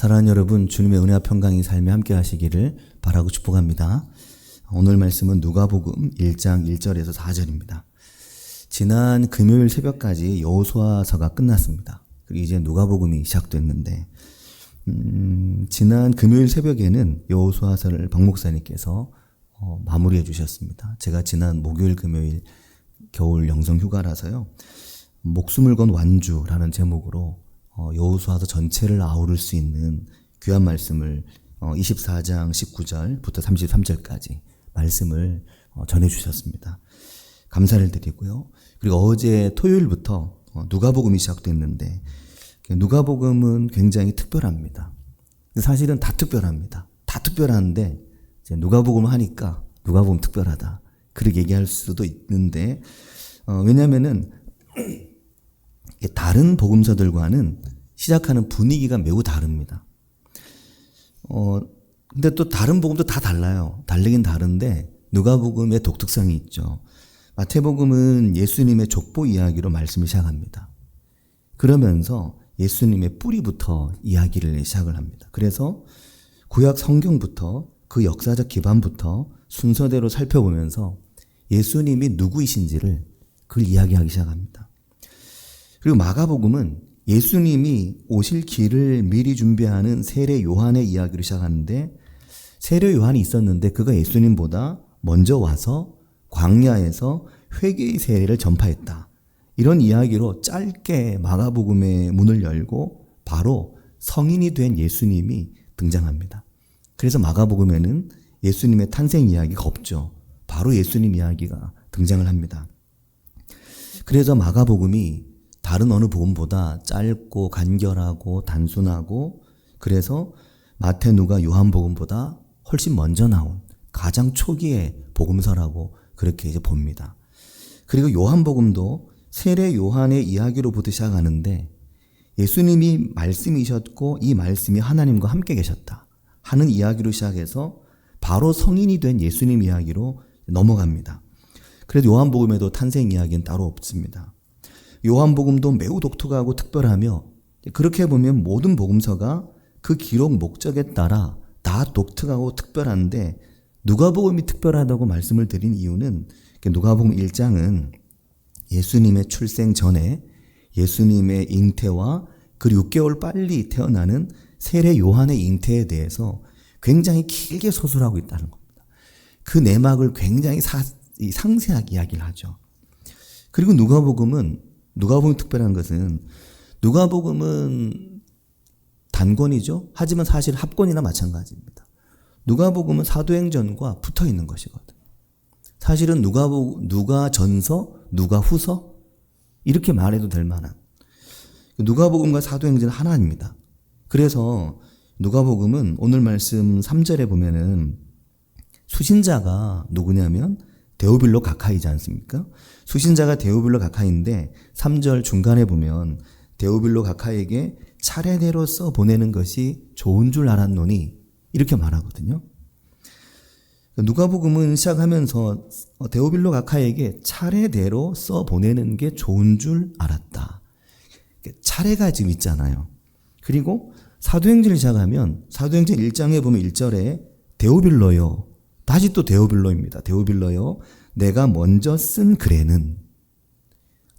사랑하는 여러분, 주님의 은혜와 평강이 삶에 함께 하시기를 바라고 축복합니다. 오늘 말씀은 누가복음 1장 1절에서 4절입니다. 지난 금요일 새벽까지 여호수아서가 끝났습니다. 그리고 이제 누가복음이 시작됐는데 지난 금요일 새벽에는 여호수아서를 박 목사님께서 마무리해 주셨습니다. 제가 지난 목요일 금요일 겨울 영성 휴가라서요. 목숨을 건 완주라는 제목으로 여호수아서 전체를 아우를 수 있는 귀한 말씀을 24장 19절부터 33절까지 말씀을 전해 주셨습니다. 감사를 드리고요. 그리고 어제 토요일부터 누가복음이 시작됐는데 누가복음은 굉장히 특별합니다. 사실은 다 특별합니다. 다 특별한데 누가복음을 하니까 누가복음 특별하다. 그렇게 얘기할 수도 있는데 왜냐하면은 다른 복음서들과는 시작하는 분위기가 매우 다릅니다. 근데 또 다른 복음도 다 달라요. 다르긴 다른데 누가복음의 독특성이 있죠. 마태복음은 예수님의 족보 이야기로 말씀을 시작합니다. 그러면서 예수님의 뿌리부터 이야기를 시작을 합니다. 그래서 구약 성경부터 그 역사적 기반부터 순서대로 살펴보면서 예수님이 누구이신지를 그걸 이야기하기 시작합니다. 그리고 마가복음은 예수님이 오실 길을 미리 준비하는 세례 요한의 이야기로 시작하는데 세례 요한이 있었는데 그가 예수님보다 먼저 와서 광야에서 회개의 세례를 전파했다. 이런 이야기로 짧게 마가복음의 문을 열고 바로 성인이 된 예수님이 등장합니다. 그래서 마가복음에는 예수님의 탄생 이야기가 없죠. 바로 예수님 이야기가 등장을 합니다. 그래서 마가복음이 다른 어느 복음보다 짧고 간결하고 단순하고 그래서 마태, 누가, 요한복음보다 훨씬 먼저 나온 가장 초기의 복음서라고 그렇게 이제 봅니다. 그리고 요한복음도 세례 요한의 이야기로부터 시작하는데 예수님이 말씀이셨고 이 말씀이 하나님과 함께 계셨다 하는 이야기로 시작해서 바로 성인이 된 예수님 이야기로 넘어갑니다. 그래도 요한복음에도 탄생 이야기는 따로 없습니다. 요한복음도 매우 독특하고 특별하며 그렇게 보면 모든 복음서가 그 기록 목적에 따라 다 독특하고 특별한데 누가복음이 특별하다고 말씀을 드린 이유는 누가복음 1장은 예수님의 출생 전에 예수님의 잉태와 그리고 6개월 빨리 태어나는 세례 요한의 잉태에 대해서 굉장히 길게 서술하고 있다는 겁니다. 그 내막을 굉장히 상세하게 이야기를 하죠. 그리고 누가복음이 특별한 것은 누가복음은 단권이죠. 하지만 사실 합권이나 마찬가지입니다. 누가복음은 사도행전과 붙어 있는 것이거든요. 사실은 누가전서, 누가후서 이렇게 말해도 될 만한 누가복음과 사도행전은 하나입니다. 그래서 누가복음은 오늘 말씀 3절에 보면은 수신자가 누구냐면 데오빌로 가카이지 않습니까? 수신자가 데오빌로 가카이인데 3절 중간에 보면 데오빌로 가카이에게 차례대로 써 보내는 것이 좋은 줄 알았노니 이렇게 말하거든요. 누가복음은 시작하면서 데오빌로 가카이에게 차례대로 써 보내는 게 좋은 줄 알았다. 차례가 지금 있잖아요. 그리고 사도행전을 시작하면 사도행전 1장에 보면 1절에 데오빌로요. 다시 또 데오빌로입니다. 데오빌로요. 내가 먼저 쓴 글에는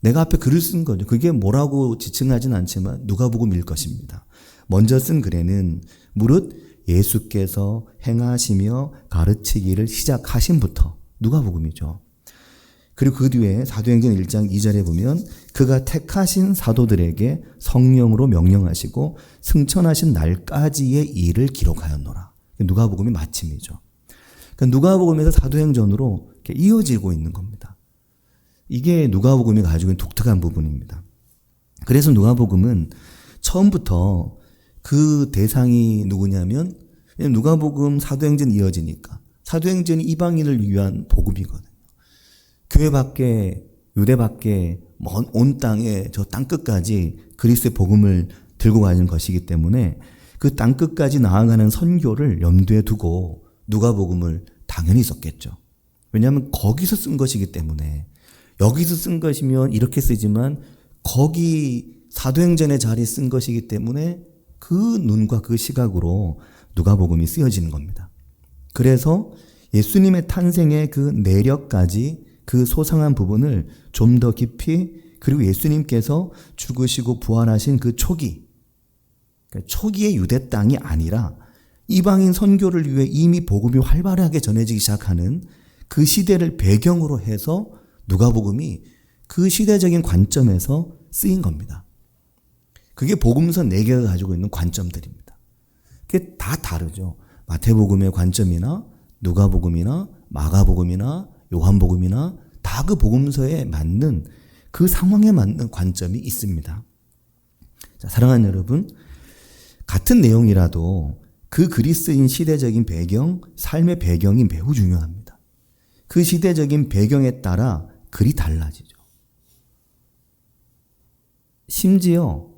내가 앞에 글을 쓴 거죠. 그게 뭐라고 지칭하진 않지만 누가복음일 것입니다. 먼저 쓴 글에는 무릇 예수께서 행하시며 가르치기를 시작하신부터 누가복음이죠. 그리고 그 뒤에 사도행전 1장 2절에 보면 그가 택하신 사도들에게 성령으로 명령하시고 승천하신 날까지의 일을 기록하였노라. 누가복음이 마침이죠. 그러니까 누가복음에서 사도행전으로 이렇게 이어지고 있는 겁니다. 이게 누가복음이 가지고 있는 독특한 부분입니다. 그래서 누가복음은 처음부터 그 대상이 누구냐면 누가복음 사도행전 이어지니까 사도행전이 이방인을 위한 복음이거든요. 교회 밖에 유대 밖에 먼 온 땅에 저 땅끝까지 그리스도의 복음을 들고 가는 것이기 때문에 그 땅끝까지 나아가는 선교를 염두에 두고 누가복음을 당연히 썼겠죠. 왜냐하면 거기서 쓴 것이기 때문에 여기서 쓴 것이면 이렇게 쓰지만 거기 사도행전의 자리에 쓴 것이기 때문에 그 눈과 그 시각으로 누가복음이 쓰여지는 겁니다. 그래서 예수님의 탄생의 그 내력까지 그 소상한 부분을 좀 더 깊이, 그리고 예수님께서 죽으시고 부활하신 그 초기, 그러니까 초기의 유대 땅이 아니라 이방인 선교를 위해 이미 복음이 활발하게 전해지기 시작하는 그 시대를 배경으로 해서 누가복음이 그 시대적인 관점에서 쓰인 겁니다. 그게 복음서 4개가 가지고 있는 관점들입니다. 그게 다 다르죠. 마태복음의 관점이나 누가복음이나 마가복음이나 요한복음이나 다 그 복음서에 맞는, 그 상황에 맞는 관점이 있습니다. 자, 사랑하는 여러분, 같은 내용이라도 그 글이 쓰인 시대적인 배경, 삶의 배경이 매우 중요합니다. 그 시대적인 배경에 따라 글이 달라지죠. 심지어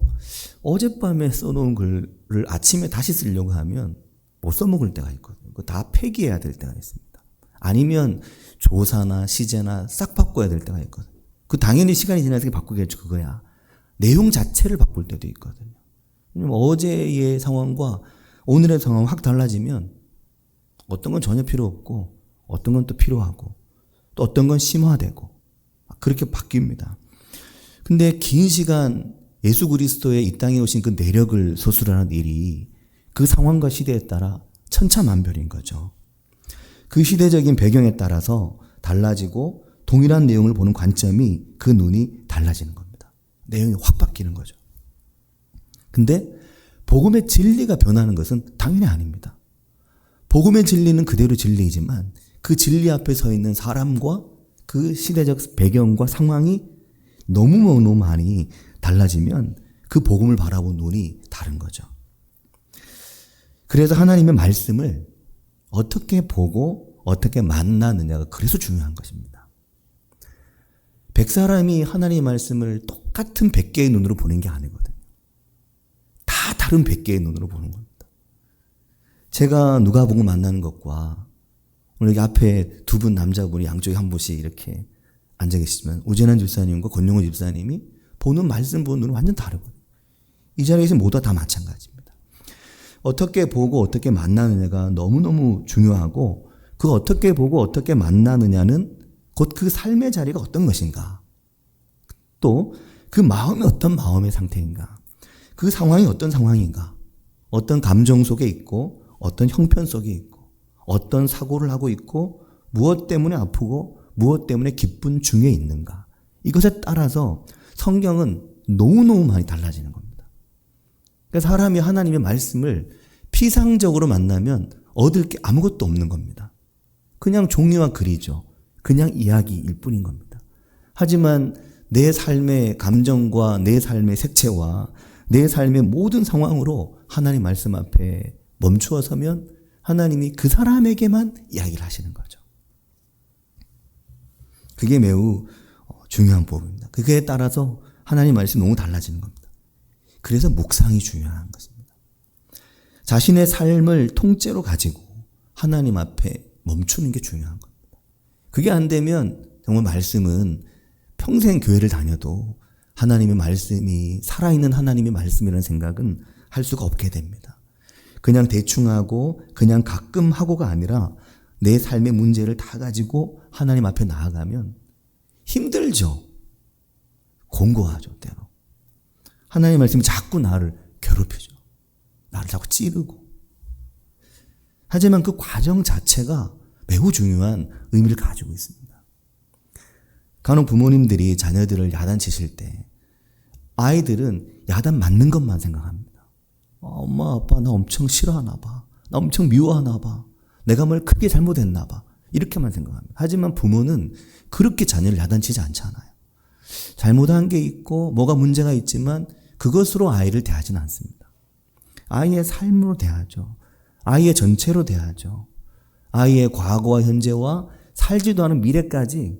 어젯밤에 써놓은 글을 아침에 다시 쓰려고 하면 못 써먹을 때가 있거든요. 그거 다 폐기해야 될 때가 있습니다. 아니면 조사나 시제나 싹 바꿔야 될 때가 있거든요. 그 당연히 시간이 지나서 바꾸겠죠. 그거야. 내용 자체를 바꿀 때도 있거든요. 왜냐면 어제의 상황과 오늘의 상황이 확 달라지면 어떤 건 전혀 필요 없고 어떤 건 또 필요하고 또 어떤 건 심화되고 그렇게 바뀝니다. 근데 긴 시간 예수 그리스도의 이 땅에 오신 그 내력을 서술하는 일이 그 상황과 시대에 따라 천차만별인 거죠. 그 시대적인 배경에 따라서 달라지고 동일한 내용을 보는 관점이, 그 눈이 달라지는 겁니다. 내용이 확 바뀌는 거죠. 근데 복음의 진리가 변하는 것은 당연히 아닙니다. 복음의 진리는 그대로 진리이지만 그 진리 앞에 서 있는 사람과 그 시대적 배경과 상황이 너무 많이 달라지면 그 복음을 바라본 눈이 다른 거죠. 그래서 하나님의 말씀을 어떻게 보고 어떻게 만나느냐가 그래서 중요한 것입니다. 100사람이 하나님의 말씀을 똑같은 100개의 눈으로 보는 게 아니거든요. 다 다른 100개의 눈으로 보는 겁니다. 제가 누가복음 만나는 것과 오늘 여기 앞에 두 분 남자분이 양쪽에 한 분씩 이렇게 앉아 계시지만 오재난 집사님과 권용호 집사님이 보는 말씀 보는 눈은 완전 다르거든요. 이 자리에 계신 모두가 다 마찬가지입니다. 어떻게 보고 어떻게 만나느냐가 너무너무 중요하고, 그 어떻게 보고 어떻게 만나느냐는 곧 그 삶의 자리가 어떤 것인가, 또 그 마음이 어떤 마음의 상태인가, 그 상황이 어떤 상황인가, 어떤 감정 속에 있고 어떤 형편 속에 있고 어떤 사고를 하고 있고 무엇 때문에 아프고 무엇 때문에 기쁜 중에 있는가, 이것에 따라서 성경은 너무너무 많이 달라지는 겁니다. 그러니까 사람이 하나님의 말씀을 피상적으로 만나면 얻을 게 아무것도 없는 겁니다. 그냥 종이와 글이죠. 그냥 이야기일 뿐인 겁니다. 하지만 내 삶의 감정과 내 삶의 색채와 내 삶의 모든 상황으로 하나님 말씀 앞에 멈추어 서면 하나님이 그 사람에게만 이야기를 하시는 거죠. 그게 매우 중요한 부분입니다. 그게 따라서 하나님 말씀이 너무 달라지는 겁니다. 그래서 묵상이 중요한 것입니다. 자신의 삶을 통째로 가지고 하나님 앞에 멈추는 게 중요한 겁니다. 그게 안 되면 정말 말씀은 평생 교회를 다녀도 하나님의 말씀이 살아있는 하나님의 말씀이라는 생각은 할 수가 없게 됩니다. 그냥 대충 하고 그냥 가끔 하고가 아니라 내 삶의 문제를 다 가지고 하나님 앞에 나아가면 힘들죠. 공고하죠, 때로. 하나님의 말씀이 자꾸 나를 괴롭히죠. 나를 자꾸 찌르고. 하지만 그 과정 자체가 매우 중요한 의미를 가지고 있습니다. 간혹 부모님들이 자녀들을 야단치실 때 아이들은 야단 맞는 것만 생각합니다. 엄마 아빠 나 엄청 싫어하나 봐. 나 엄청 미워하나 봐. 내가 뭘 크게 잘못했나 봐. 이렇게만 생각합니다. 하지만 부모는 그렇게 자녀를 야단치지 않잖아요. 잘못한 게 있고 뭐가 문제가 있지만 그것으로 아이를 대하지는 않습니다. 아이의 삶으로 대하죠. 아이의 전체로 대하죠. 아이의 과거와 현재와 살지도 않은 미래까지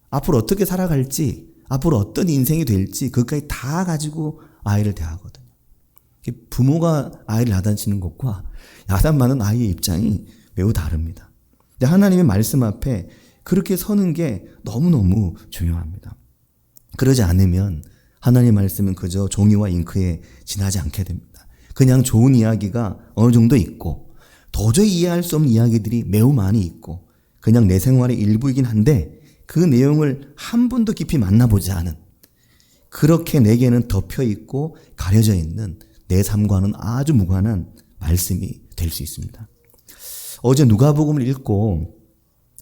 앞으로 어떻게 살아갈지, 앞으로 어떤 인생이 될지 그것까지 다 가지고 아이를 대하거든요. 부모가 아이를 야단치는 것과 야단받는 아이의 입장이 매우 다릅니다. 근데 하나님의 말씀 앞에 그렇게 서는 게 너무너무 중요합니다. 그러지 않으면 하나님의 말씀은 그저 종이와 잉크에 지나지 않게 됩니다. 그냥 좋은 이야기가 어느 정도 있고 도저히 이해할 수 없는 이야기들이 매우 많이 있고 그냥 내 생활의 일부이긴 한데 그 내용을 한 번도 깊이 만나보지 않은 그렇게 내게는 덮여 있고 가려져 있는 내 삶과는 아주 무관한 말씀이 될 수 있습니다. 어제 누가복음을 읽고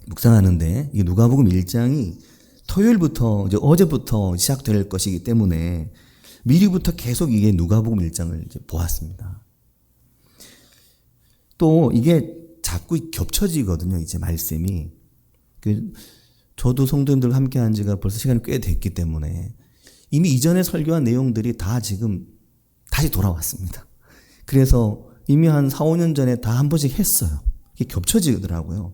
묵상하는데 이 누가복음 1장이 토요일부터 이제 어제부터 시작될 것이기 때문에 미리부터 계속 이게 누가복음 1장을 이제 보았습니다. 또 이게 자꾸 겹쳐지거든요. 이제 말씀이. 저도 성도님들과 함께한 지가 벌써 시간이 꽤 됐기 때문에 이미 이전에 설교한 내용들이 다 지금 다시 돌아왔습니다. 그래서 이미 한 4, 5년 전에 다 한 번씩 했어요. 이게 겹쳐지더라고요.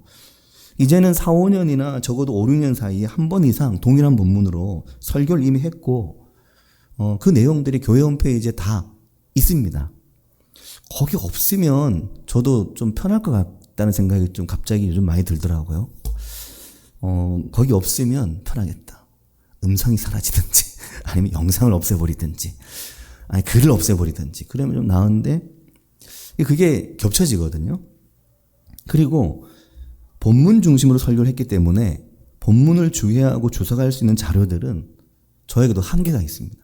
이제는 4, 5년이나 적어도 5, 6년 사이에 한 번 이상 동일한 본문으로 설교를 이미 했고 그 내용들이 교회 홈페이지에 다 있습니다. 거기 없으면 저도 좀 편할 것 같다는 생각이 좀 갑자기 요즘 많이 들더라고요. 거기 없으면 편하겠다. 음성이 사라지든지 아니면 영상을 없애버리든지 아니 글을 없애버리든지 그러면 좀 나은데 그게 겹쳐지거든요. 그리고 본문 중심으로 설교를 했기 때문에 본문을 주의하고 주석할 수 있는 자료들은 저에게도 한계가 있습니다.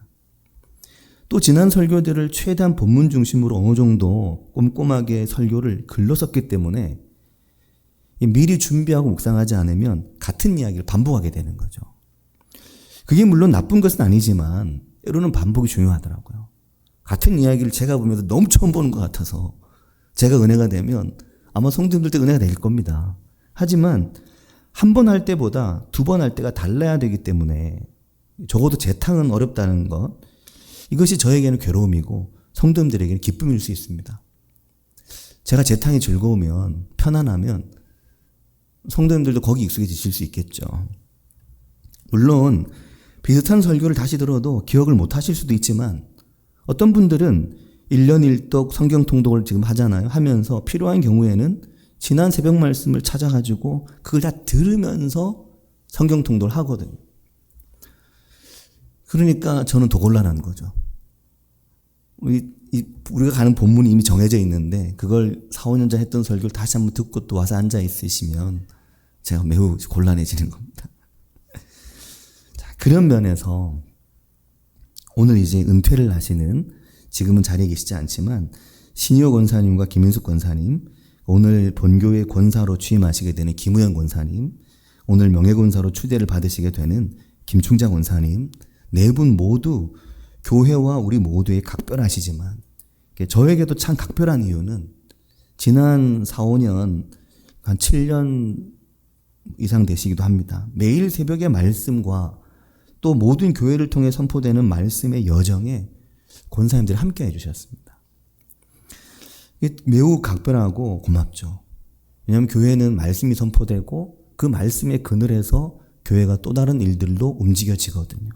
또 지난 설교들을 최대한 본문 중심으로 어느 정도 꼼꼼하게 설교를 글로 썼기 때문에 미리 준비하고 묵상하지 않으면 같은 이야기를 반복하게 되는 거죠. 그게 물론 나쁜 것은 아니지만 때로는 반복이 중요하더라고요. 같은 이야기를 제가 보면서 너무 처음 보는 것 같아서 제가 은혜가 되면 아마 성도님들도 은혜가 될 겁니다. 하지만 한 번 할 때보다 두 번 할 때가 달라야 되기 때문에 적어도 재탕은 어렵다는 것 이것이 저에게는 괴로움이고 성도님들에게는 기쁨일 수 있습니다. 제가 재탕이 즐거우면 편안하면 성도님들도 거기 익숙해지실 수 있겠죠. 물론 비슷한 설교를 다시 들어도 기억을 못 하실 수도 있지만 어떤 분들은 1년 1독 성경 통독을 지금 하잖아요. 하면서 필요한 경우에는 지난 새벽 말씀을 찾아가지고 그걸 다 들으면서 성경 통독을 하거든요. 그러니까 저는 더 곤란한 거죠. 우리가 가는 본문이 이미 정해져 있는데 그걸 4, 5년 전 했던 설교를 다시 한번 듣고 또 와서 앉아 있으시면 제가 매우 곤란해지는 겁니다. 자, 그런 면에서 오늘 이제 은퇴를 하시는 지금은 자리에 계시지 않지만 신희호 권사님과 김인숙 권사님, 오늘 본교회 권사로 취임하시게 되는 김우영 권사님, 오늘 명예권사로 추대를 받으시게 되는 김충자 권사님, 네 분 모두 교회와 우리 모두에 각별하시지만 저에게도 참 각별한 이유는 지난 4, 5년, 한 7년 이상 되시기도 합니다. 매일 새벽의 말씀과 또 모든 교회를 통해 선포되는 말씀의 여정에 권사님들이 함께 해주셨습니다. 매우 각별하고 고맙죠. 왜냐하면 교회는 말씀이 선포되고 그 말씀의 그늘에서 교회가 또 다른 일들로 움직여지거든요.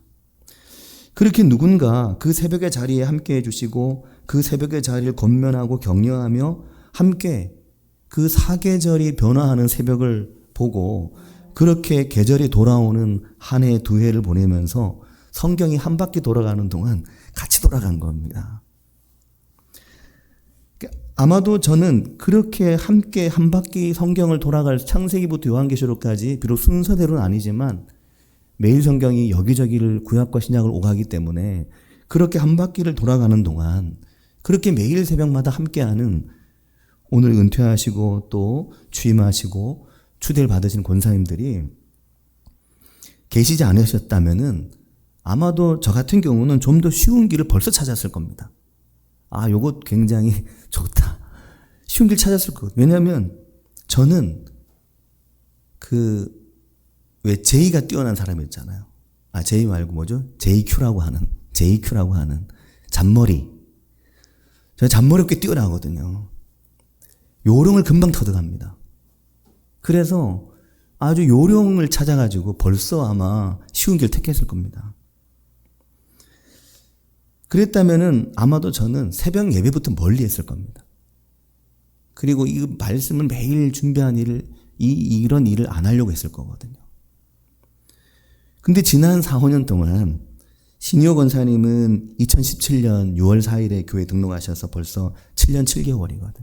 그렇게 누군가 그 새벽의 자리에 함께 해주시고 그 새벽의 자리를 권면하고 격려하며 함께 그 사계절이 변화하는 새벽을 보고 그렇게 계절이 돌아오는 한 해, 두 해를 보내면서 성경이 한 바퀴 돌아가는 동안 같이 돌아간 겁니다. 아마도 저는 그렇게 함께 한 바퀴 성경을 돌아갈 창세기부터 요한계시록까지 비록 순서대로는 아니지만 매일 성경이 여기저기를 구약과 신약을 오가기 때문에 그렇게 한 바퀴를 돌아가는 동안 그렇게 매일 새벽마다 함께하는 오늘 은퇴하시고 또 취임하시고 추대를 받으신 권사님들이 계시지 않으셨다면은 아마도 저 같은 경우는 좀 더 쉬운 길을 벌써 찾았을 겁니다. 아, 요거 굉장히 좋다. 쉬운 길 찾았을 거예요. 왜냐하면 저는 왜 제이가 뛰어난 사람이었잖아요. 아, 제이 말고 뭐죠? JQ라고 하는 잔머리. 저 잔머리 꽤 뛰어나거든요. 요령을 금방 터득합니다. 그래서 아주 요령을 찾아가지고 벌써 아마 쉬운 길 택했을 겁니다. 그랬다면은 아마도 저는 새벽 예배부터 멀리 했을 겁니다. 그리고 이 말씀을 매일 준비한 이런 일을 안 하려고 했을 거거든요. 근데 지난 4, 5년 동안 신희호 권사님은 2017년 6월 4일에 교회 등록하셔서 벌써 7년 7개월이거든.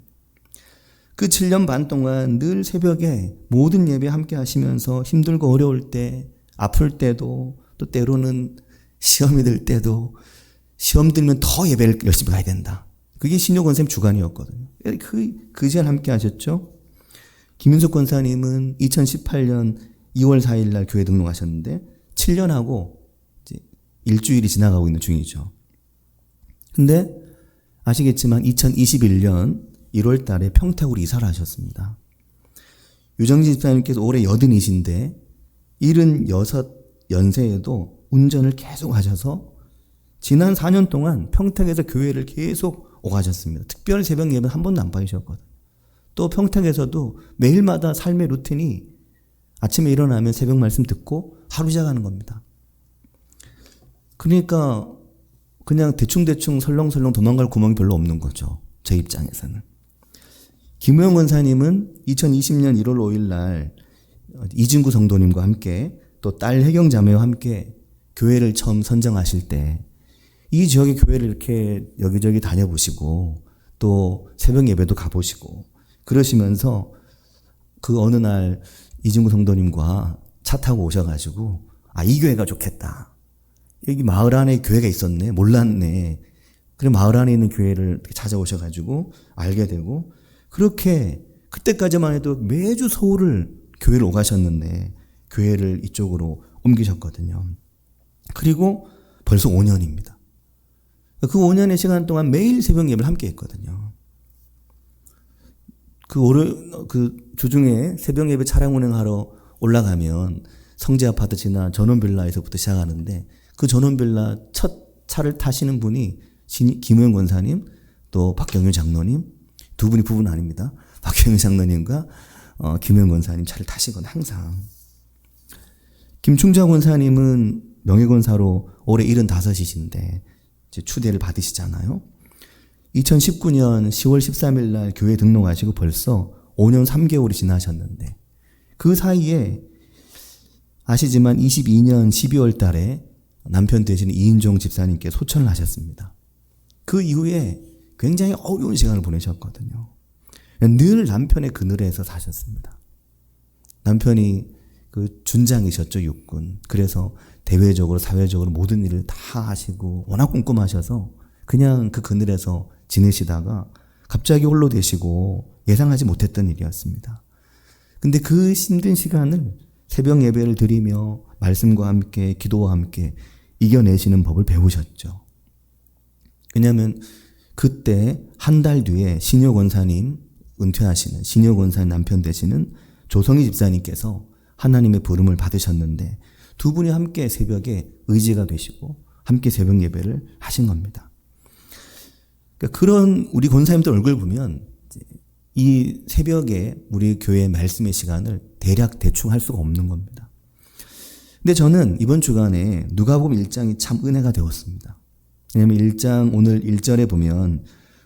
그 7년 반 동안 늘 새벽에 모든 예배 함께 하시면서 힘들고 어려울 때, 아플 때도, 또 때로는 시험이 들 때도 시험 들면 더 예배를 열심히 가야 된다. 그게 신효 권사님 주관이었거든요. 그 제안 함께 하셨죠. 김윤석 권사님은 2018년 2월 4일 날 교회 등록하셨는데 7년하고 이제 일주일이 지나가고 있는 중이죠. 근데 아시겠지만 2021년 1월 달에 평택으로 이사를 하셨습니다. 유정진 집사님께서 올해 80이신데 76연세에도 운전을 계속 하셔서 지난 4년 동안 평택에서 교회를 계속 오가셨습니다. 특별 새벽 예배는 한 번도 안 빠지셨거든요. 또 평택에서도 매일마다 삶의 루틴이 아침에 일어나면 새벽 말씀 듣고 하루 시작하는 겁니다. 그러니까 그냥 대충대충 설렁설렁 도망갈 구멍이 별로 없는 거죠. 제 입장에서는. 김우영 권사님은 2020년 1월 5일 날 이진구 성도님과 함께 또 딸 혜경 자매와 함께 교회를 처음 선정하실 때 이 지역의 교회를 이렇게 여기저기 다녀보시고 또 새벽 예배도 가보시고 그러시면서 그 어느 날 이진구 성도님과 차 타고 오셔가지고 이 교회가 좋겠다. 여기 마을 안에 교회가 있었네. 몰랐네. 그래 마을 안에 있는 교회를 찾아오셔가지고 알게 되고 그렇게 그때까지만 해도 매주 서울을 교회를 오가셨는데 교회를 이쪽으로 옮기셨거든요. 그리고 벌써 5년입니다. 그 5년의 시간 동안 매일 새벽 예배를 함께 했거든요. 그 주중에 새벽 예배 차량 운행하러 올라가면 성지 아파트 지나 전원빌라에서부터 시작하는데 그 전원빌라 첫 차를 타시는 분이 김우영 권사님 또 박경유 장로님 두 분이 부부는 아닙니다. 박경유 장로님과 김우영 권사님 차를 타시거든요. 항상. 김충자 권사님은 명예권사로 올해 75이신데 이제 추대를 받으시잖아요. 2019년 10월 13일 날 교회 등록하시고 벌써 5년 3개월이 지나셨는데 그 사이에 아시지만 22년 12월 달에 남편 되시는 이인종 집사님께 소천을 하셨습니다. 그 이후에 굉장히 어려운 시간을 보내셨거든요. 늘 남편의 그늘에서 사셨습니다. 남편이 그 준장이셨죠, 육군. 그래서 대외적으로 사회적으로 모든 일을 다 하시고 워낙 꼼꼼하셔서 그냥 그 그늘에서 지내시다가 갑자기 홀로 되시고 예상하지 못했던 일이었습니다. 근데 그 힘든 시간을 새벽 예배를 드리며 말씀과 함께 기도와 함께 이겨내시는 법을 배우셨죠. 왜냐하면 그때 한 달 뒤에 신효 권사님 은퇴하시는 신효 권사님 남편 되시는 조성희 집사님께서 하나님의 부름을 받으셨는데 두 분이 함께 새벽에 의지가 되시고 함께 새벽 예배를 하신 겁니다. 그러니까 그런 우리 권사님들 얼굴 보면 이 새벽에 우리 교회 말씀의 시간을 대략 대충 할 수가 없는 겁니다. 근데 저는 이번 주간에 누가복음 1장이 참 은혜가 되었습니다. 왜냐하면 1장 오늘 1절에 보면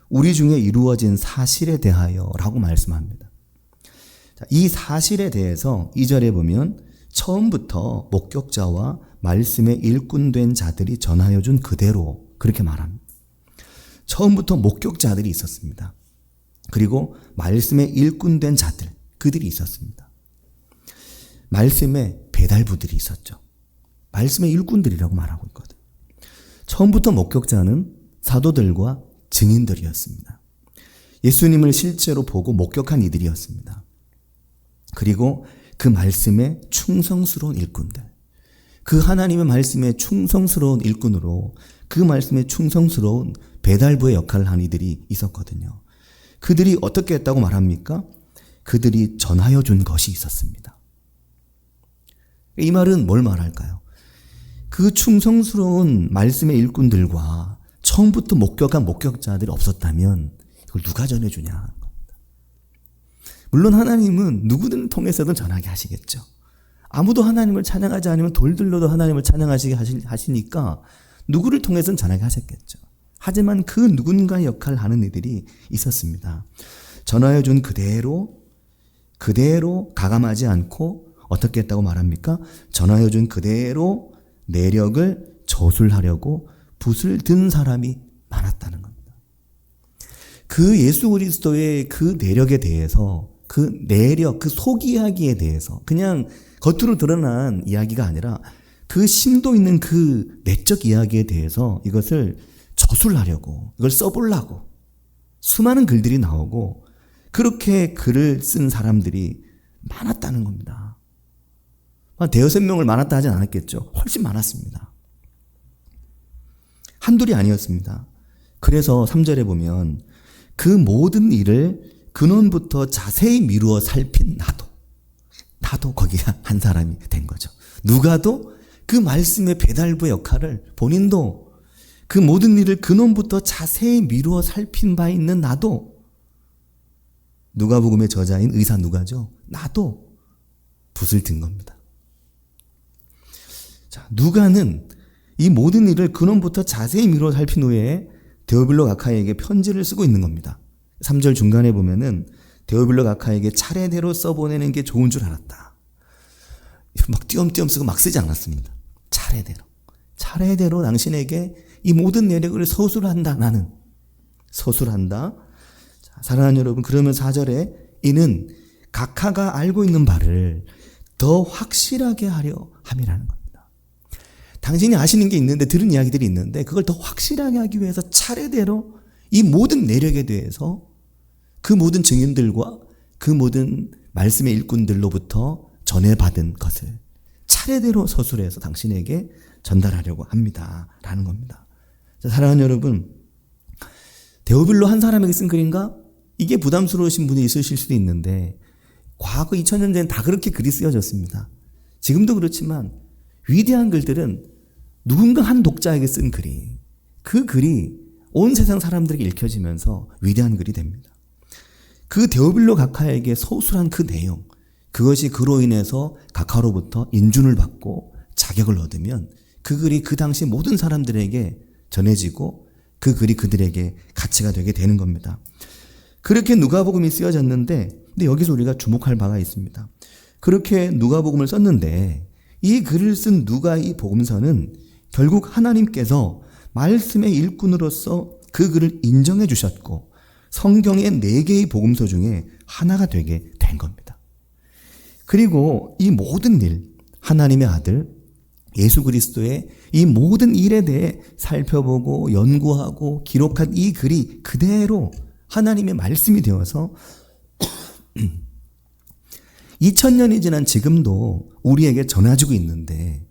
우리 중에 이루어진 사실에 대하여 라고 말씀합니다. 이 사실에 대해서 2절에 보면 처음부터 목격자와 말씀에 일꾼된 자들이 전하여 준 그대로 그렇게 말합니다. 처음부터 목격자들이 있었습니다. 그리고 말씀에 일꾼된 자들, 그들이 있었습니다. 말씀에 배달부들이 있었죠. 말씀의 일꾼들이라고 말하고 있거든. 처음부터 목격자는 사도들과 증인들이었습니다. 예수님을 실제로 보고 목격한 이들이었습니다. 그리고 그 말씀에 충성스러운 일꾼들, 그 하나님의 말씀에 충성스러운 일꾼으로 그 말씀에 충성스러운 배달부의 역할을 한 이들이 있었거든요. 그들이 어떻게 했다고 말합니까? 그들이 전하여 준 것이 있었습니다. 이 말은 뭘 말할까요? 그 충성스러운 말씀의 일꾼들과 처음부터 목격한 목격자들이 없었다면 이걸 누가 전해주냐. 물론 하나님은 누구든 통해서든 전하게 하시겠죠. 아무도 하나님을 찬양하지 않으면 돌들로도 하나님을 찬양하시게 하시니까 누구를 통해서는 전하게 하셨겠죠. 하지만 그 누군가의 역할을 하는 이들이 있었습니다. 전하여 준 그대로 가감하지 않고 어떻게 했다고 말합니까? 전하여 준 그대로 내력을 저술하려고 붓을 든 사람이 많았다는 겁니다. 그 예수 그리스도의 그 내력에 대해서, 그 내력, 그 속 이야기에 대해서 그냥 겉으로 드러난 이야기가 아니라 그 심도 있는 그 내적 이야기에 대해서 이것을 저술하려고, 이걸 써보려고 수많은 글들이 나오고 그렇게 글을 쓴 사람들이 많았다는 겁니다. 대여섯 명을 많았다 하진 않았겠죠. 훨씬 많았습니다. 한둘이 아니었습니다. 그래서 3절에 보면 그 모든 일을 근원부터 자세히 미루어 살핀 나도 거기 한 사람이 된 거죠. 누가도 그 말씀의 배달부의 역할을, 본인도 그 모든 일을 근원부터 자세히 미루어 살핀 바 있는 나도, 누가복음의 저자인 의사 누가죠. 나도 붓을 든 겁니다. 자, 누가는 이 모든 일을 근원부터 자세히 미루어 살핀 후에 데오빌로 가카에게 편지를 쓰고 있는 겁니다. 3절 중간에 보면은 데오빌로 가카에게 차례대로 써보내는 게 좋은 줄 알았다. 막 띄엄띄엄 쓰고 막 쓰지 않았습니다. 차례대로 당신에게 이 모든 내력을 서술한다. 나는 서술한다. 자, 사랑하는 여러분, 그러면 4절에 이는 각하가 알고 있는 바를 더 확실하게 하려 함이라는 겁니다. 당신이 아시는 게 있는데, 들은 이야기들이 있는데 그걸 더 확실하게 하기 위해서 차례대로 이 모든 내력에 대해서 그 모든 증인들과 그 모든 말씀의 일꾼들로부터 전해받은 것을 차례대로 서술해서 당신에게 전달하려고 합니다. 라는 겁니다. 자, 사랑하는 여러분, 데오빌로 한 사람에게 쓴 글인가? 이게 부담스러우신 분이 있으실 수도 있는데 과거 2000년 전엔 다 그렇게 글이 쓰여졌습니다. 지금도 그렇지만 위대한 글들은 누군가 한 독자에게 쓴 글이, 그 글이 온 세상 사람들에게 읽혀지면서 위대한 글이 됩니다. 그 데오빌로 가카에게 서술한 그 내용, 그것이 그로 인해서 가카로부터 인준을 받고 자격을 얻으면 그 글이 그 당시 모든 사람들에게 전해지고 그 글이 그들에게 가치가 되게 되는 겁니다. 그렇게 누가복음이 쓰여졌는데, 근데 여기서 우리가 주목할 바가 있습니다. 그렇게 누가복음을 썼는데 이 글을 쓴 누가의 복음서는 결국 하나님께서 말씀의 일꾼으로서 그 글을 인정해 주셨고 성경의 4개의 복음서 중에 하나가 되게 된 겁니다. 그리고 이 모든 일, 하나님의 아들 예수 그리스도의 이 모든 일에 대해 살펴보고 연구하고 기록한 이 글이 그대로 하나님의 말씀이 되어서 2000년이 지난 지금도 우리에게 전해지고 있는데,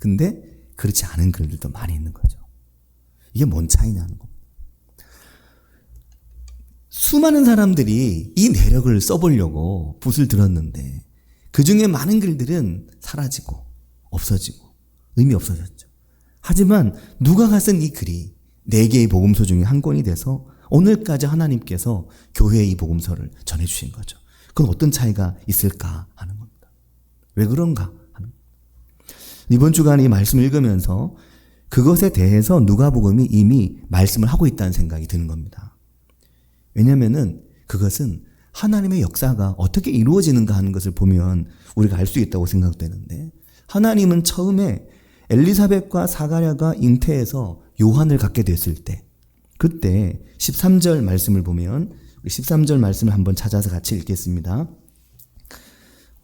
근데 그렇지 않은 글들도 많이 있는 거죠. 이게 뭔 차이냐는 겁니다. 수많은 사람들이 이 내력을 써보려고 붓을 들었는데 그 중에 많은 글들은 사라지고 없어지고 의미 없어졌죠. 하지만 누가가 쓴 이 글이 4개의 복음서 중에 한 권이 돼서 오늘까지 하나님께서 교회의 이 복음서를 전해주신 거죠. 그건 어떤 차이가 있을까 하는 겁니다. 왜 그런가 하는 겁니다. 이번 주간에 이 말씀을 읽으면서 그것에 대해서 누가복음이 이미 말씀을 하고 있다는 생각이 드는 겁니다. 왜냐하면은 그것은 하나님의 역사가 어떻게 이루어지는가 하는 것을 보면 우리가 알 수 있다고 생각되는데, 하나님은 처음에 엘리사벳과 사가랴가 잉태해서 요한을 갖게 됐을 때, 그때 13절 말씀을 보면, 13절 말씀을 한번 찾아서 같이 읽겠습니다.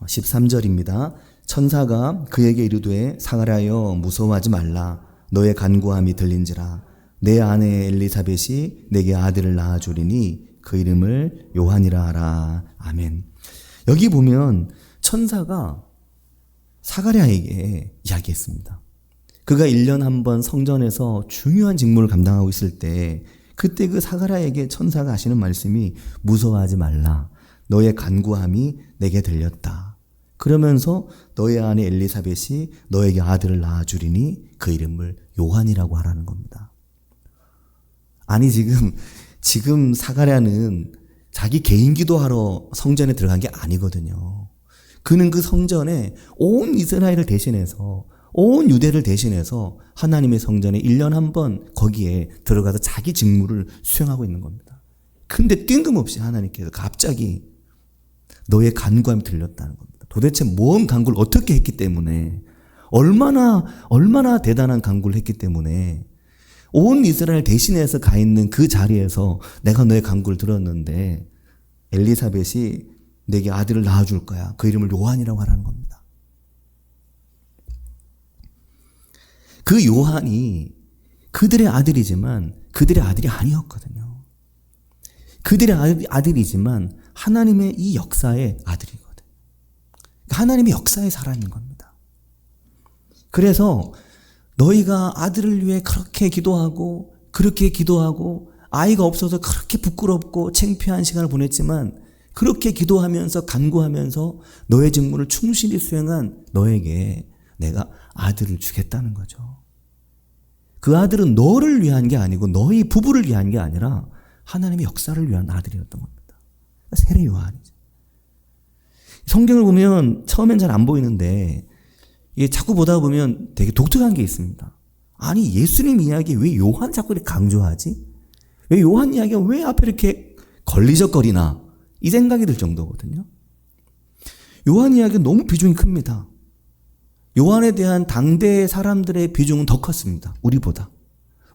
13절입니다. 천사가 그에게 이르되 사가랴여 무서워하지 말라. 너의 간구함이 들린지라. 내 아내 엘리사벳이 내게 아들을 낳아주리니 그 이름을 요한이라 하라. 아멘. 여기 보면 천사가 사가랴에게 이야기했습니다. 그가 1년 한 번 성전에서 중요한 직무를 감당하고 있을 때 그때 그 사가랴에게 천사가 하시는 말씀이 무서워하지 말라. 너의 간구함이 내게 들렸다. 그러면서 너의 아내 엘리사벳이 너에게 아들을 낳아주리니 그 이름을 요한이라고 하라는 겁니다. 아니 지금 사가랴는 자기 개인 기도하러 성전에 들어간 게 아니거든요. 그는 그 성전에 온 이스라엘을 대신해서, 온 유대를 대신해서 하나님의 성전에 1년 한 번 거기에 들어가서 자기 직무를 수행하고 있는 겁니다. 근데 뜬금없이 하나님께서 갑자기 너의 간구함이 들렸다는 겁니다. 도대체 뭔 간구를 어떻게 했기 때문에 얼마나 대단한 간구를 했기 때문에 온 이스라엘 대신해서 가 있는 그 자리에서 내가 너의 간구를 들었는데 엘리사벳이 내게 아들을 낳아줄 거야. 그 이름을 요한이라고 하라는 겁니다. 그 요한이 그들의 아들이지만 그들의 아들이 아니었거든요. 그들의 아들이지만 하나님의 이 역사의 아들이거든. 하나님의 역사의 사람인 겁니다. 그래서 너희가 아들을 위해 그렇게 기도하고 아이가 없어서 그렇게 부끄럽고 창피한 시간을 보냈지만 그렇게 기도하면서 간구하면서 너의 직무를 충실히 수행한 너에게 내가 아들을 주겠다는 거죠. 그 아들은 너를 위한 게 아니고 너희 부부를 위한 게 아니라 하나님의 역사를 위한 아들이었던 겁니다. 세례 요한이죠. 성경을 보면 처음엔 잘 안 보이는데 이게 자꾸 보다 보면 되게 독특한 게 있습니다. 아니 예수님 이야기 왜 요한 자꾸 이렇게 강조하지? 왜 요한 이야기가 왜 앞에 이렇게 걸리적거리나 이 생각이 들 정도거든요. 요한 이야기가 너무 비중이 큽니다. 요한에 대한 당대 사람들의 비중은 더 컸습니다. 우리보다.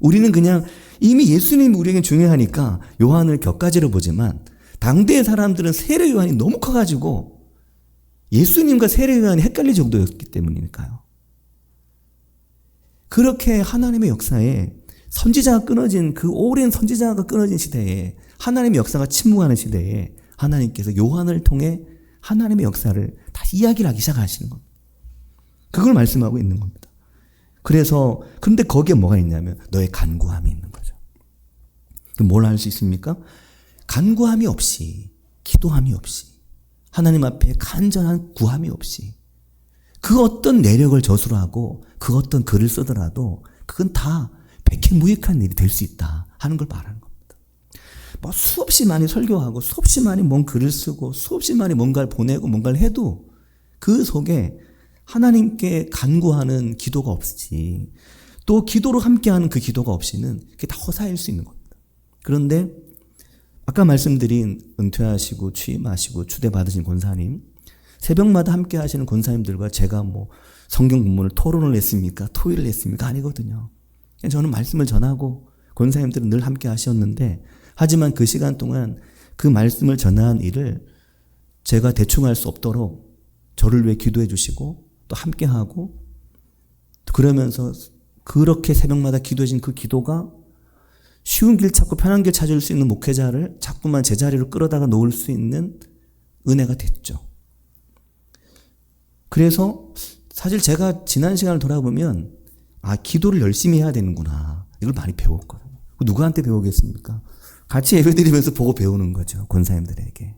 우리는 그냥 이미 예수님이 우리에게 중요하니까 요한을 격가지로 보지만 당대의 사람들은 세례 요한이 너무 커가지고 예수님과 세례 요한이 헷갈릴 정도였기 때문이니까요. 그렇게 하나님의 역사에 선지자가 끊어진 그 오랜 선지자가 끊어진 시대에 하나님의 역사가 침묵하는 시대에 하나님께서 요한을 통해 하나님의 역사를 다시 이야기를 하기 시작하시는 겁니다. 그걸 말씀하고 있는 겁니다. 그런데 거기에 뭐가 있냐면 너의 간구함이 있는 거죠. 뭘 할 수 있습니까? 간구함이 없이, 기도함이 없이, 하나님 앞에 간절한 구함이 없이 그 어떤 내력을 저술하고 그 어떤 글을 쓰더라도 그건 다 백해무익한 일이 될 수 있다 하는 걸 말하는 겁니다. 뭐 수없이 많이 설교하고 수없이 많이 뭔 글을 쓰고 수없이 많이 뭔가를 보내고 뭔가를 해도 그 속에 하나님께 간구하는 기도가 없지 또 기도로 함께하는 그 기도가 없이는 그게 다 허사일 수 있는 겁니다. 그런데 아까 말씀드린 은퇴하시고 취임하시고 추대받으신 권사님 새벽마다 함께 하시는 권사님들과 제가 뭐 성경 본문을 토론을 했습니까? 토의를 했습니까? 아니거든요. 저는 말씀을 전하고 권사님들은 늘 함께 하셨는데 하지만 그 시간 동안 그 말씀을 전한 일을 제가 대충 할 수 없도록 저를 위해 기도해 주시고 또 함께 하고 그러면서 그렇게 새벽마다 기도해 준 그 기도가 쉬운 길 찾고 편한 길 찾을 수 있는 목회자를 자꾸만 제자리로 끌어다가 놓을 수 있는 은혜가 됐죠. 그래서 사실 제가 지난 시간을 돌아보면 기도를 열심히 해야 되는구나 이걸 많이 배웠거든요. 누구한테 배우겠습니까? 같이 예배드리면서 보고 배우는 거죠. 권사님들에게.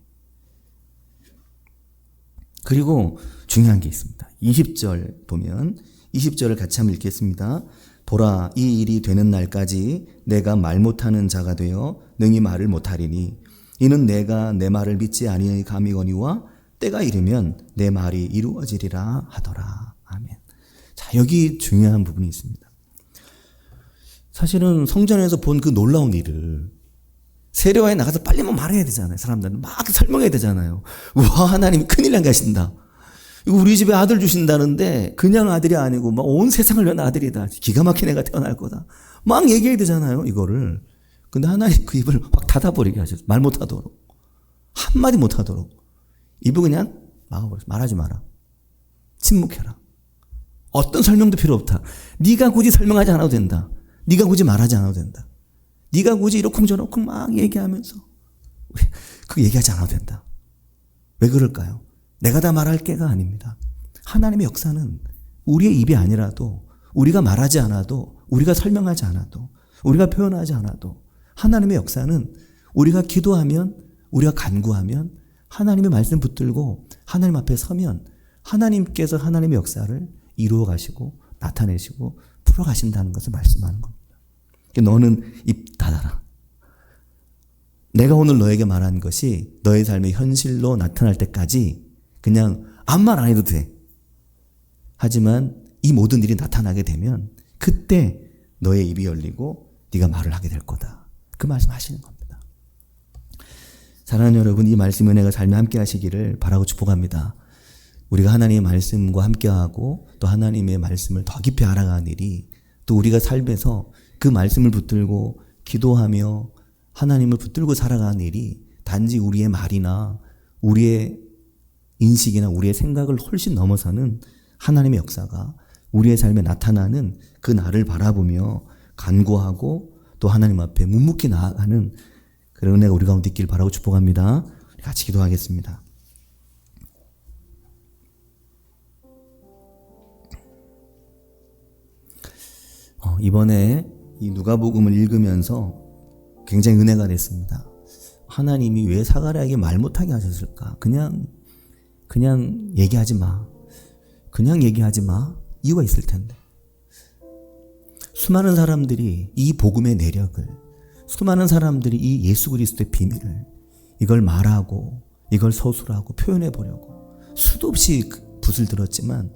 그리고 중요한 게 있습니다. 20절 보면 20절을 같이 한번 읽겠습니다. 보라 이 일이 되는 날까지 내가 말 못하는 자가 되어 능히 말을 못하리니 이는 내가 내 말을 믿지 아니하거니와 때가 이르면 내 말이 이루어지리라 하더라. 아멘. 자, 여기 중요한 부분이 있습니다. 사실은 성전에서 본 그 놀라운 일을 세례와에 나가서 빨리 말해야 되잖아요. 사람들은 막 설명해야 되잖아요. 우와 하나님이 큰일 난 가신다. 이거 우리 집에 아들 주신다는데 그냥 아들이 아니고 막 온 세상을 위한 아들이다. 기가 막힌 애가 태어날 거다. 막 얘기해야 되잖아요. 이거를. 근데 하나님 그 입을 확 닫아버리게 하셨어요. 말 못하도록. 한마디 못하도록. 입을 그냥 막아버렸어요. 말하지 마라. 침묵해라. 어떤 설명도 필요 없다. 네가 굳이 설명하지 않아도 된다. 네가 굳이 말하지 않아도 된다. 네가 굳이 이러쿵저러쿵 막 얘기하면서 그 얘기하지 않아도 된다. 왜 그럴까요? 내가 다 말할 게가 아닙니다. 하나님의 역사는 우리의 입이 아니라도 우리가 말하지 않아도 우리가 설명하지 않아도 우리가 표현하지 않아도 하나님의 역사는 우리가 기도하면 우리가 간구하면 하나님의 말씀 붙들고 하나님 앞에 서면 하나님께서 하나님의 역사를 이루어 가시고 나타내시고 풀어 가신다는 것을 말씀하는 겁니다. 너는 입 닫아라. 내가 오늘 너에게 말한 것이 너의 삶의 현실로 나타날 때까지 그냥 아무 말 안 해도 돼. 하지만 이 모든 일이 나타나게 되면 그때 너의 입이 열리고 네가 말을 하게 될 거다. 그 말씀 하시는 겁니다. 사랑하는 여러분, 이 말씀 은혜가 삶에 함께 하시기를 바라고 축복합니다. 우리가 하나님의 말씀과 함께하고 또 하나님의 말씀을 더 깊이 알아가는 일이 또 우리가 삶에서 그 말씀을 붙들고 기도하며 하나님을 붙들고 살아가는 일이 단지 우리의 말이나 우리의 인식이나 우리의 생각을 훨씬 넘어서는 하나님의 역사가 우리의 삶에 나타나는 그 날을 바라보며 간구하고 또 하나님 앞에 묵묵히 나아가는 그런 은혜가 우리 가운데 있길 바라고 축복합니다. 같이 기도하겠습니다. 이번에 이 누가복음을 읽으면서 굉장히 은혜가 됐습니다. 하나님이 왜 사가랴에게 말 못하게 하셨을까? 그냥 얘기하지 마. 그냥 얘기하지 마. 이유가 있을 텐데. 수많은 사람들이 이 복음의 내력을, 수많은 사람들이 이 예수 그리스도의 비밀을 이걸 말하고 이걸 서술하고 표현해 보려고 수도 없이 붓을 들었지만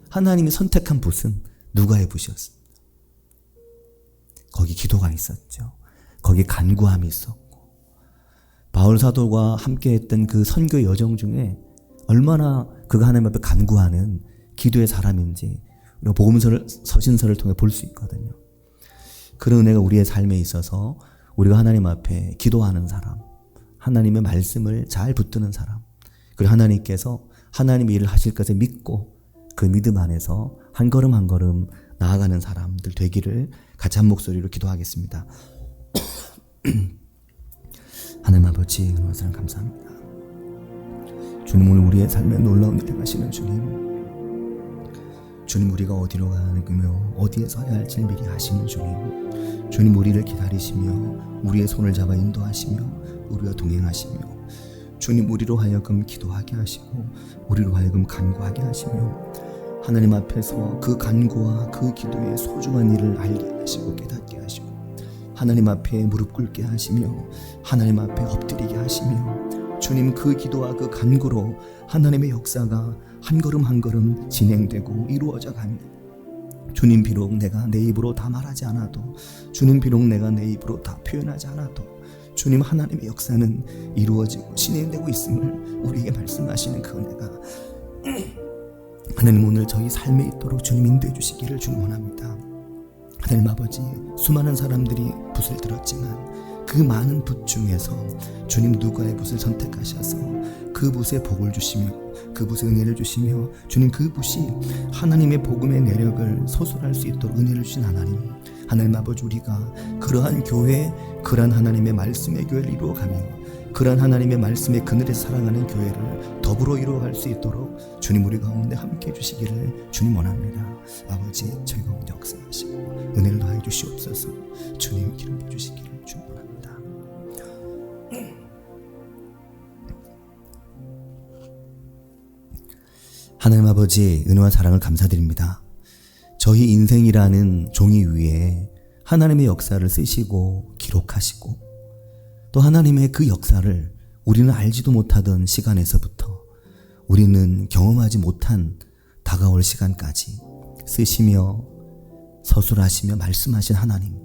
하나님이 선택한 붓은 누가의 붓이었습니다. 거기 기도가 있었죠. 거기 간구함이 있었고 바울 사도가 함께했던 그 선교 여정 중에 얼마나 그가 하나님 앞에 간구하는 기도의 사람인지 우리가 복음서를 서신서를 통해 볼 수 있거든요. 그런 은혜가 우리의 삶에 있어서 우리가 하나님 앞에 기도하는 사람, 하나님의 말씀을 잘 붙드는 사람, 그리고 하나님께서 하나님의 일을 하실 것을 믿고 그 믿음 안에서 한 걸음 한 걸음 나아가는 사람들 되기를 같이 한 목소리로 기도하겠습니다. 하나님 아버지, 말씀 감사합니다. 주님, 오늘 우리의 삶에 놀라운 일을 하시는 주님, 우리가 어디로 가며 어디에 서야 할지 미리 아시는 주님, 우리를 기다리시며 우리의 손을 잡아 인도하시며 우리와 동행하시며 주님, 우리로 하여금 기도하게 하시고 우리로 하여금 간구하게 하시며 하나님 앞에서 그 간구와 그 기도의 소중한 일을 알게 하시고 깨닫게 하시고 하나님 앞에 무릎 꿇게 하시며 하나님 앞에 엎드리게 하시며 주님, 그 기도와 그 간구로 하나님의 역사가 한 걸음 한 걸음 진행되고 이루어져 갑니다. 주님, 비록 내가 내 입으로 다 말하지 않아도, 주님, 비록 내가 내 입으로 다 표현하지 않아도 주님, 하나님의 역사는 이루어지고 진행되고 있음을 우리에게 말씀하시는 그 은혜가 하나님 오늘 저희 삶에 있도록 주님 인도해 주시기를 주님 원합니다. 하나님 아버지, 수많은 사람들이 붓을 들었지만 그 많은 붓 중에서 주님 누가의 붓을 선택하셔서 그 붓에 복을 주시며 그 붓에 은혜를 주시며 주님, 그 붓이 하나님의 복음의 내력을 서술할 수 있도록 은혜를 주신 하나님 아버지, 우리가 그러한 교회, 그러한 하나님의 말씀의 교회를 이루어가며 그러한 하나님의 말씀의 그늘에서 살아가는 교회를 더불어 이루어갈 수 있도록 주님, 우리 가운데 함께해 주시기를 주님 원합니다. 아버지, 저희 가운데 역사하시고 은혜를 더해 주시옵소서. 주님, 기름 부어 주시기를 주님 원합니다. 하나님 아버지, 은혜와 사랑을 감사드립니다. 저희 인생이라는 종이 위에 하나님의 역사를 쓰시고 기록하시고 또 하나님의 그 역사를 우리는 알지도 못하던 시간에서부터 우리는 경험하지 못한 다가올 시간까지 쓰시며 서술하시며 말씀하신 하나님,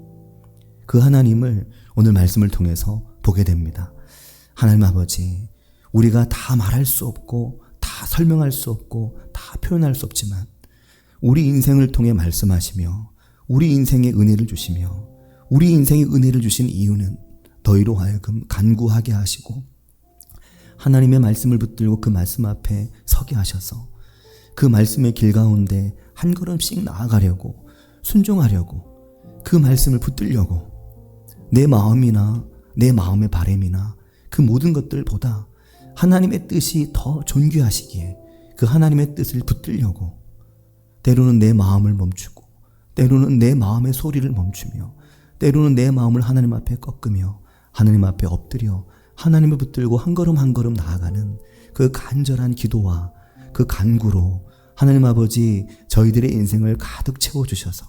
그 하나님을 오늘 말씀을 통해서 보게 됩니다. 하나님 아버지, 우리가 다 말할 수 없고 다 설명할 수 없고 다 표현할 수 없지만 우리 인생을 통해 말씀하시며 우리 인생에 은혜를 주시며 우리 인생에 은혜를 주신 이유는 너희로 하여금 간구하게 하시고 하나님의 말씀을 붙들고 그 말씀 앞에 서게 하셔서 그 말씀의 길 가운데 한 걸음씩 나아가려고, 순종하려고, 그 말씀을 붙들려고 내 마음이나 내 마음의 바람이나 그 모든 것들보다 하나님의 뜻이 더 존귀하시기에 그 하나님의 뜻을 붙들려고 때로는 내 마음을 멈추고 때로는 내 마음의 소리를 멈추며 때로는 내 마음을 하나님 앞에 꺾으며 하나님 앞에 엎드려 하나님을 붙들고 한 걸음 한 걸음 나아가는 그 간절한 기도와 그 간구로 하나님 아버지, 저희들의 인생을 가득 채워주셔서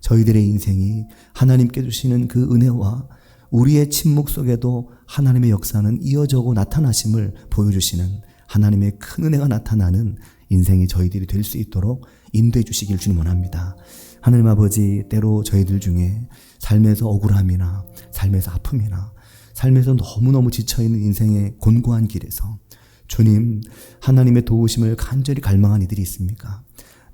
저희들의 인생이 하나님께 주시는 그 은혜와 우리의 침묵 속에도 하나님의 역사는 이어져고 나타나심을 보여주시는 하나님의 큰 은혜가 나타나는 인생이 저희들이 될 수 있도록 인도해 주시길 주님 원합니다. 하나님 아버지, 때로 저희들 중에 삶에서 억울함이나 삶에서 아픔이나 삶에서 너무너무 지쳐있는 인생의 곤고한 길에서 주님, 하나님의 도우심을 간절히 갈망한 이들이 있습니까?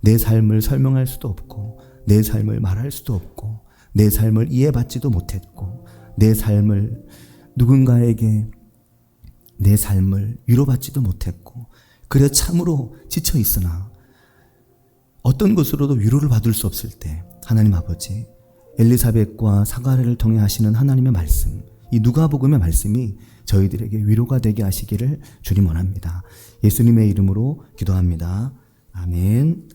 내 삶을 설명할 수도 없고, 내 삶을 말할 수도 없고, 내 삶을 이해받지도 못했고, 내 삶을 누군가에게 내 삶을 위로받지도 못했고, 그래 참으로 지쳐 있으나 어떤 것으로도 위로를 받을 수 없을 때 하나님 아버지, 엘리사벳과 사가랴를 통해 하시는 하나님의 말씀, 이 누가복음의 말씀이 저희들에게 위로가 되게 하시기를 주님 원합니다. 예수님의 이름으로 기도합니다. 아멘.